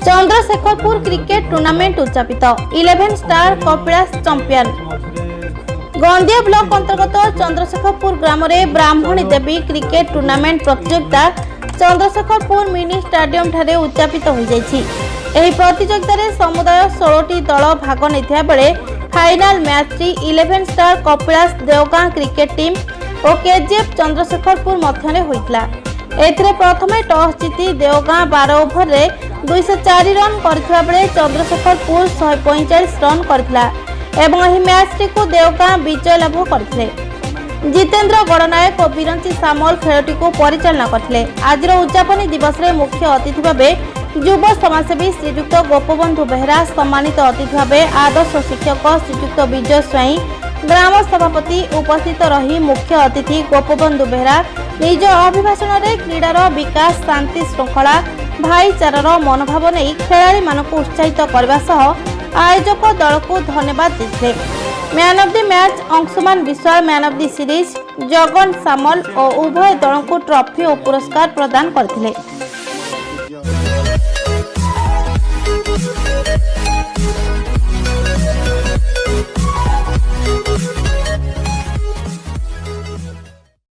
Chandrashekharpur cricket tournament उद्यापित 11 star Kapilas champion. Gondia block अंतर्गत चंद्रशेखरपुर ग्राम में ब्राह्मणी देवी क्रिकेट टूर्नामेंट प्रतियोगिता चंद्रशेखरपुर मिनी स्टेडियम ठारे उद्यापित हो जाइछि। एही प्रतियोगिता रे समुदाय 16टी दल भाग नेथिया बेले final match 11 star Kapilas Deogaon cricket team और केजीएफ चंद्रशेखरपुर मध्य होइतला। एथिरे प्रथमे टॉस जीति देवगां 12 ओभर रे 204 रन करथिबा बेले चंद्रशेखरपुर 145 रन करथिला एवं एही मैच को देवगां विजय लाभ करथिले। जितेंद्र गणनायक और बिरंची सामल खेलटी को परिचालना करथिले। आज उद्यापनी दिवस रे मुख्य अतिथि भाबे युव समाजसेवी श्रीजुक्त गोपबंधु बेहरा, सम्मानित अतिथि भाबे आदर्श शिक्षक श्रीजुक्त विजय स्वाई, ग्राम सभापति उपस्थित रही मुख्य अतिथि गोपबंधु बेहरा निज अभिभाषण में क्रीडार विकास, शांति श्रृंखला, भाईचारार मनोभाव नहीं खेलाड़ी मानक उत्साहित करने सह आयोजक दल को धन्यवाद देते। Man of the match Anshuman Biswal, man of the series Jagan Samal और उभय दल को ट्रॉफी और पुरस्कार प्रदान करथिले।